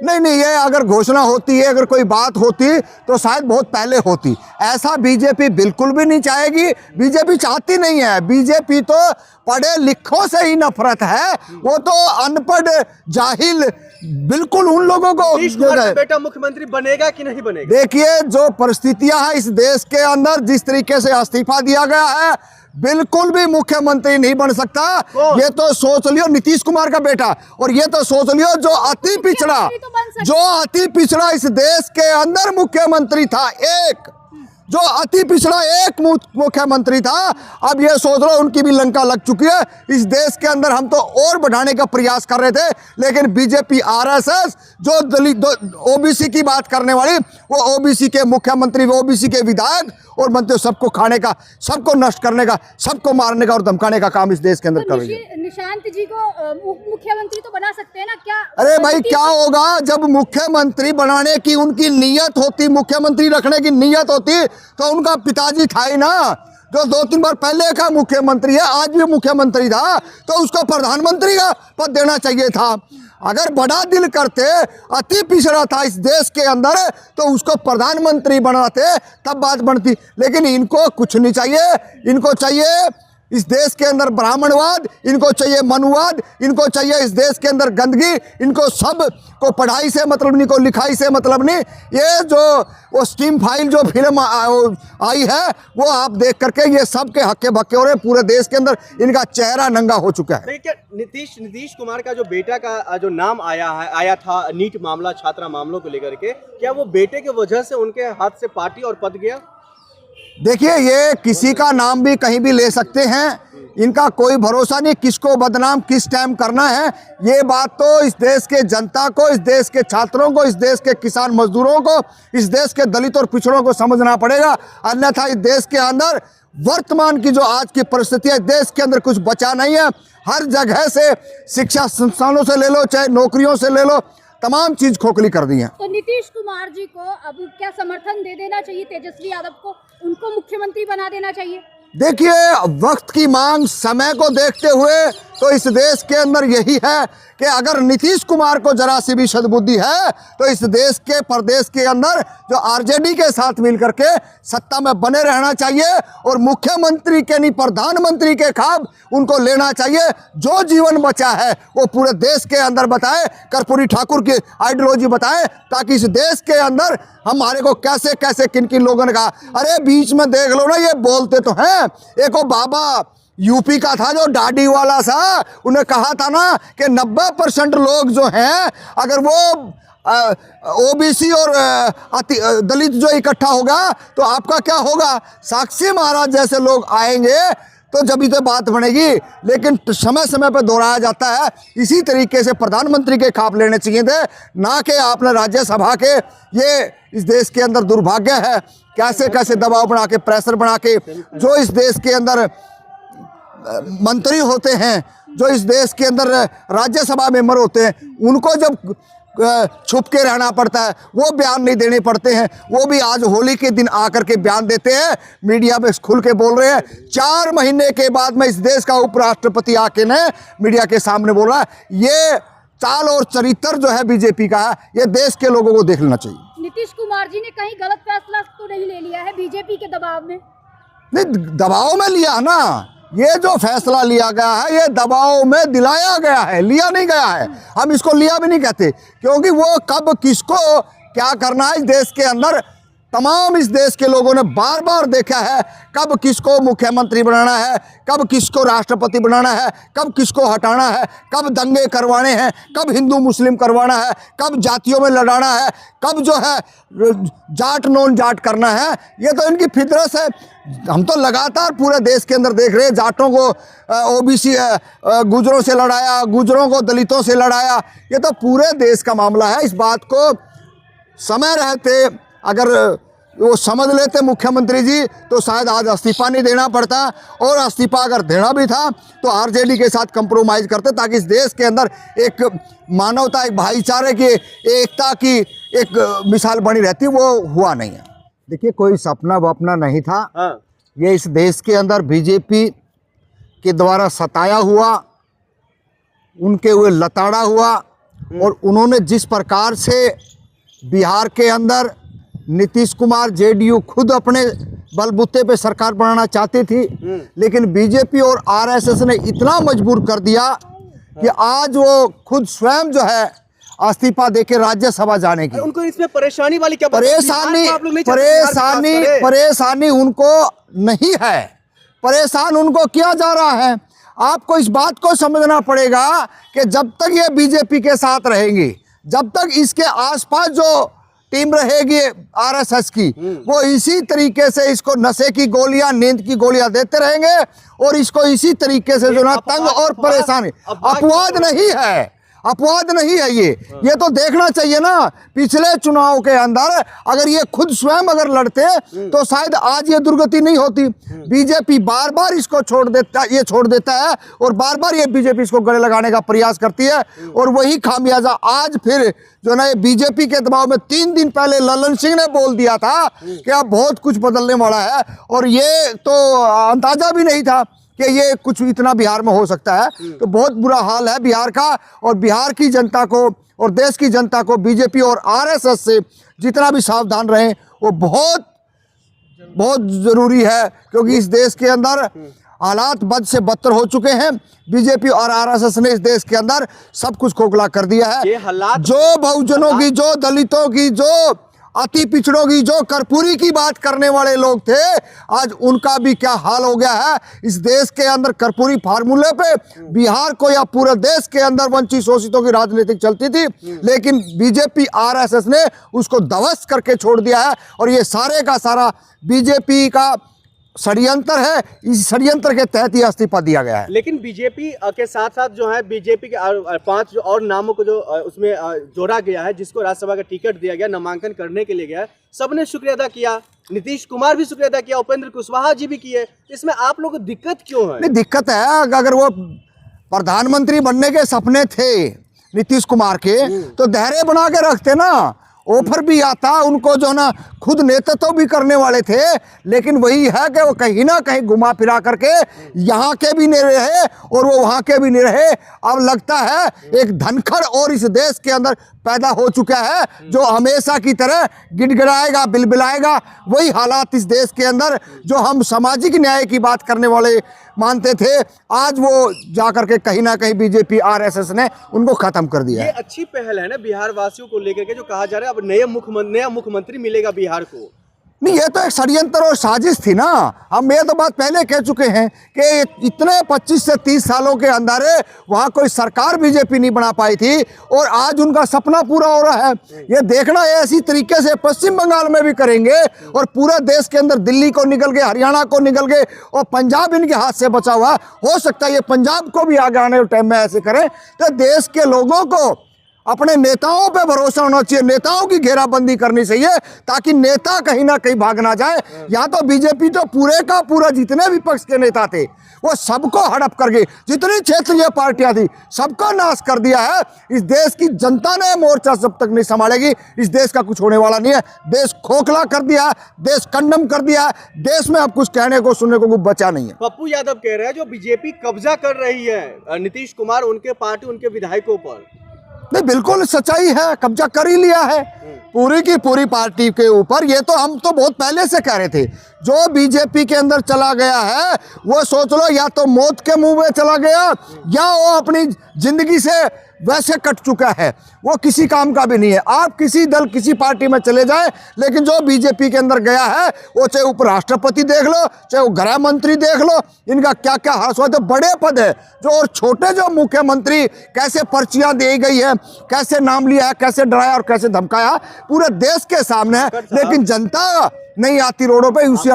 नहीं नहीं, ये अगर घोषणा होती है, अगर कोई बात होती तो शायद बहुत पहले होती। ऐसा बीजेपी बिल्कुल भी नहीं चाहेगी, बीजेपी चाहती नहीं है। बीजेपी तो पढ़े लिखों से ही नफरत है, वो तो अनपढ़ जाहिल बिल्कुल उन लोगों को। बेटा मुख्यमंत्री बनेगा कि नहीं बनेगा? देखिए, जो परिस्थितियां हैं इस देश के अंदर, जिस तरीके से इस्तीफा दिया गया है, बिल्कुल भी मुख्यमंत्री नहीं बन सकता। ये तो सोच लियो नीतीश कुमार का बेटा, और ये तो सोच लियो जो अति पिछड़ा इस देश के अंदर मुख्यमंत्री था, एक जो अति पिछड़ा एक मुख्यमंत्री था। अब ये सोच लो उनकी भी लंका लग चुकी है इस देश के अंदर। हम तो और बढ़ाने का प्रयास कर रहे थे, लेकिन बीजेपी आरएसएस जो दलित ओबीसी की बात करने वाली, वो ओबीसी के मुख्यमंत्री, ओबीसी के विधायक और मंत्री सबको खाने का, सबको नष्ट करने का, सबको मारने का और धमकाने का काम इस देश के अंदर कर रही है। निशांत जी को मुख्यमंत्री तो बना सकते हैं ना क्या? अरे भाई, क्या होगा जब मुख्यमंत्री बनाने की उनकी नीयत होती, मुख्यमंत्री रखने की नीयत होती, तो उनका पिताजी था ही ना, जो 2-3 बार पहले का मुख्यमंत्री है, आज भी मुख्यमंत्री था, तो उसको प्रधानमंत्री का पद देना चाहिए था। अगर बड़ा दिल करते, अति पिछड़ा था इस देश के अंदर, तो उसको प्रधानमंत्री बनाते, तब बात बनती। लेकिन इनको कुछ नहीं चाहिए, इनको चाहिए इस देश के अंदर ब्राह्मणवाद, इनको चाहिए मनुवाद, इनको चाहिए इस देश के अंदर गंदगी, इनको सब को पढ़ाई से मतलब नहीं, को लिखाई से मतलब नहीं। ये जो वो स्टीम फाइल जो फिल्म आई है, वो आप देख करके ये सब के हक्के भक्के हो रहे, पूरे देश के अंदर इनका चेहरा नंगा हो चुका है। देखिए, नीतीश कुमार का जो बेटा का जो नाम आया था नीट मामला, छात्रा मामलों को लेकर के, क्या वो बेटे की वजह से उनके हाथ से पार्टी और पद गया? देखिए, ये किसी का नाम भी कहीं भी ले सकते हैं, इनका कोई भरोसा नहीं किसको बदनाम किस टाइम करना है। ये बात तो इस देश के जनता को, इस देश के छात्रों को, इस देश के किसान मजदूरों को, इस देश के दलित और पिछड़ों को समझना पड़ेगा। अन्यथा इस देश के अंदर वर्तमान की जो आज की परिस्थिति है, देश के अंदर कुछ बचा नहीं है। हर जगह से, शिक्षा संस्थानों से ले लो, चाहे नौकरियों से ले लो, तमाम चीज खोखली कर दी है। तो नीतीश कुमार जी को अब क्या समर्थन दे देना चाहिए? तेजस्वी यादव को, उनको मुख्यमंत्री बना देना चाहिए? देखिए, वक्त की मांग, समय को देखते हुए तो इस देश के अंदर यही है कि अगर नीतीश कुमार को जरा सी भी सद्बुद्धि है, तो इस देश के प्रदेश के अंदर जो आरजेडी के साथ मिलकर के सत्ता में बने रहना चाहिए, और मुख्यमंत्री के नहीं प्रधानमंत्री के ख्वाब उनको लेना चाहिए। जो जीवन बचा है वो पूरे देश के अंदर बताए, कर्पूरी ठाकुर की आइडियोलॉजी बताए, ताकि इस देश के अंदर हमारे को कैसे कैसे किन किन लोगों ने कहा। अरे बीच में देख लो ना, ये बोलते तो हैं, एक वो बाबा यूपी का था जो दाढ़ी वाला सा, उन्हें कहा था ना कि 90% लोग जो हैं, अगर वो ओबीसी और दलित जो इकट्ठा होगा तो आपका क्या होगा? साक्षी महाराज जैसे लोग आएंगे तो जब तो बात बनेगी। लेकिन समय समय पर दोहराया जाता है, इसी तरीके से प्रधानमंत्री के ख्वाब लेने चाहिए थे, ना कि आपने राज्यसभा के। ये इस देश के अंदर दुर्भाग्य है, कैसे कैसे दबाव बना के, प्रेशर बना के, जो इस देश के अंदर मंत्री होते हैं, जो इस देश के अंदर राज्यसभा मेंबर होते हैं, उनको जब छुप के रहना पड़ता है, वो बयान नहीं देने पड़ते हैं। वो भी आज होली के दिन आकर के बयान देते हैं, मीडिया में खुल के बोल रहे हैं। 4 महीने के बाद में इस देश का उपराष्ट्रपति आके ने मीडिया के सामने बोल रहा है। ये चाल और चरित्र जो है बीजेपी का है, ये देश के लोगों को देख लेना चाहिए। नीतीश कुमार जी ने कहीं गलत फैसला तो नहीं ले लिया है बीजेपी के दबाव में? नहीं, दबाव में लिया ना, ये जो फैसला लिया गया है, ये दबाव में दिलाया गया है, लिया नहीं गया है। हम इसको लिया भी नहीं कहते, क्योंकि वो कब किसको क्या करना है इस देश के अंदर, तमाम इस देश के लोगों ने बार बार देखा है। कब किसको मुख्यमंत्री बनाना है, कब किसको राष्ट्रपति बनाना है, कब किसको हटाना है, कब दंगे करवाने हैं, कब हिंदू मुस्लिम करवाना है, कब जातियों में लड़ाना है, कब जो है जाट नॉन जाट करना है। ये तो इनकी फितरत है। हम तो लगातार पूरे देश के अंदर देख रहे हैं, जाटों को ओबीसी गुजरों से लड़ाया, गुजरों को दलितों से लड़ाया। ये तो पूरे देश का मामला है। इस बात को समय रहते अगर वो समझ लेते मुख्यमंत्री जी, तो शायद आज इस्तीफा नहीं देना पड़ता, और इस्तीफा अगर देना भी था तो आरजेडी के साथ कंप्रोमाइज़ करते, ताकि इस देश के अंदर एक मानवता, एक भाईचारे की, एकता की एक मिसाल बनी रहती। वो हुआ नहीं है। देखिए, कोई सपना वपना नहीं था। ये इस देश के अंदर बीजेपी के द्वारा सताया हुआ, उनके हुए लताड़ा हुआ, और उन्होंने जिस प्रकार से बिहार के अंदर नीतीश कुमार जेडीयू खुद अपने बलबूते पे सरकार बनाना चाहती थी, लेकिन बीजेपी और आरएसएस ने इतना मजबूर कर दिया कि आज वो खुद स्वयं जो है इस्तीफा देके राज्यसभा जाने की। उनको इसमें परेशानी वाली क्या बात है? परेशानी उनको नहीं है, परेशान उनको किया जा रहा है। आपको इस बात को समझना पड़ेगा कि जब तक ये बीजेपी के साथ रहेंगी, जब तक इसके आसपास जो टीम रहेगी आरएसएस की, वो इसी तरीके से इसको नशे की गोलियां, नींद की गोलियां देते रहेंगे और इसको इसी तरीके से जो ना तंग और परेशानी। अपवाद नहीं है, अपवाद नहीं है ये तो देखना चाहिए ना। पिछले चुनाव के अंदर अगर ये खुद स्वयं अगर लड़ते तो शायद आज ये दुर्गति नहीं होती। बीजेपी बार बार इसको छोड़ देता है और बार बार ये बीजेपी इसको गले लगाने का प्रयास करती है और वही खामियाजा आज फिर जो ना ये बीजेपी के दबाव में 3 दिन पहले ललन सिंह ने बोल दिया था कि अब बहुत कुछ बदलने वाला है, और ये तो अंदाजा भी नहीं था कि ये कुछ इतना बिहार में हो सकता है। तो बहुत बुरा हाल है बिहार का, और बिहार की जनता को और देश की जनता को बीजेपी और आरएसएस से जितना भी सावधान रहें वो बहुत बहुत ज़रूरी है, क्योंकि इस देश के अंदर हालात बद से बदतर हो चुके हैं। बीजेपी और आरएसएस ने इस देश के अंदर सब कुछ खोखला कर दिया है। ये हालात जो बहुजनों की, जो दलितों की, जो अति पिछड़ों की, जो कर्पूरी की बात करने वाले लोग थे, आज उनका भी क्या हाल हो गया है। इस देश के अंदर कर्पूरी फार्मूले पे बिहार को या पूरे देश के अंदर वंचित शोषितों की राजनीति चलती थी, लेकिन बीजेपी आरएसएस ने उसको ध्वस्त करके छोड़ दिया है। और ये सारे का सारा बीजेपी का षड्यंत्र है, इस षड्यंत्र के तहत ही इस्तीफा दिया गया है। लेकिन बीजेपी के साथ साथ जो है बीजेपी के 5 और नामों को जो उसमें जोड़ा गया है, जिसको राज्यसभा का टिकट दिया गया, नामांकन करने के लिए गया, सबने शुक्रिया अदा किया। नीतीश कुमार भी शुक्रिया अदा किया, उपेंद्र कुशवाहा जी भी किए। इसमें आप लोगों को दिक्कत क्यों है? नहीं, दिक्कत है अगर वो प्रधानमंत्री बनने के सपने थे नीतीश कुमार के तो धैर्य बना के रखते ना, ऑफर भी आता उनको, जो ना खुद नेतृत्व भी करने वाले थे, लेकिन वही है कि वो कहीं ना कहीं घुमा फिरा करके यहाँ के भी नहीं रहे और वो वहाँ के भी नहीं रहे। अब लगता है एक धनखड़ और इस देश के अंदर पैदा हो चुका है जो हमेशा की तरह गिड़गिड़ाएगा, बिलबिलाएगा। वही हालात इस देश के अंदर जो हम सामाजिक न्याय की बात करने वाले मानते थे, आज वो जाकर के कहीं ना कहीं बीजेपी आरएसएस ने उनको खत्म कर दिया। ये अच्छी पहल है ना बिहार वासियों को लेकर के, जो कहा जा रहा है अब नया मुख्यमंत्री मिलेगा बिहार को। नहीं, ये तो एक षड्यंत्र और साजिश थी ना। हम ये तो बात पहले कह चुके हैं कि इतने 25 से 30 सालों के अंदर वहाँ कोई सरकार बीजेपी नहीं बना पाई थी और आज उनका सपना पूरा हो रहा है। ये देखना है ऐसी तरीके से पश्चिम बंगाल में भी करेंगे और पूरे देश के अंदर दिल्ली को निकल गए, हरियाणा को निकल गए और पंजाब इनके हाथ से बचा हुआ। हो सकता है ये पंजाब को भी आगे आने के टाइम में ऐसे करें। तो देश के लोगों को अपने नेताओं पे भरोसा होना चाहिए, नेताओं की घेराबंदी करनी चाहिए ताकि नेता कहीं ना कहीं भाग ना जाए। या तो बीजेपी तो पूरे का पूरा जितने विपक्ष के नेता थे वो सबको हड़प कर गई, जितनी क्षेत्रीय पार्टियां थी सबका नाश कर दिया है। इस देश की जनता ने मोर्चा जब तक नहीं संभालेगी इस देश का कुछ होने वाला नहीं है। देश खोखला कर दिया, देश कंडम कर दिया, देश में अब कुछ कहने को सुनने को कुछ बचा नहीं है। पप्पू यादव कह रहे हैं जो बीजेपी कब्जा कर रही है नीतीश कुमार, उनके पार्टी, उनके विधायकों पर। नहीं, बिल्कुल सच्चाई है, कब्जा कर ही लिया है पूरी की पूरी पार्टी के ऊपर। ये तो हम तो बहुत पहले से कह रहे थे, जो बीजेपी के अंदर चला गया है वो सोच लो या तो मौत के मुंह में चला गया या वो अपनी जिंदगी से वैसे कट चुका है, वो किसी काम का भी नहीं है। आप किसी दल, किसी पार्टी में चले जाएं, लेकिन जो बीजेपी के अंदर गया है वो चाहे उपराष्ट्रपति देख लो, चाहे वो गृह मंत्री देख लो, इनका क्या क्या हाल हुआ। तो बड़े पद है जो, और छोटे जो मुख्यमंत्री कैसे पर्चियां दी गई है, कैसे नाम लिया है, कैसे डराया और कैसे धमकाया, पूरे देश के सामने है। लेकिन जनता नहीं आती रोडों पे, उसी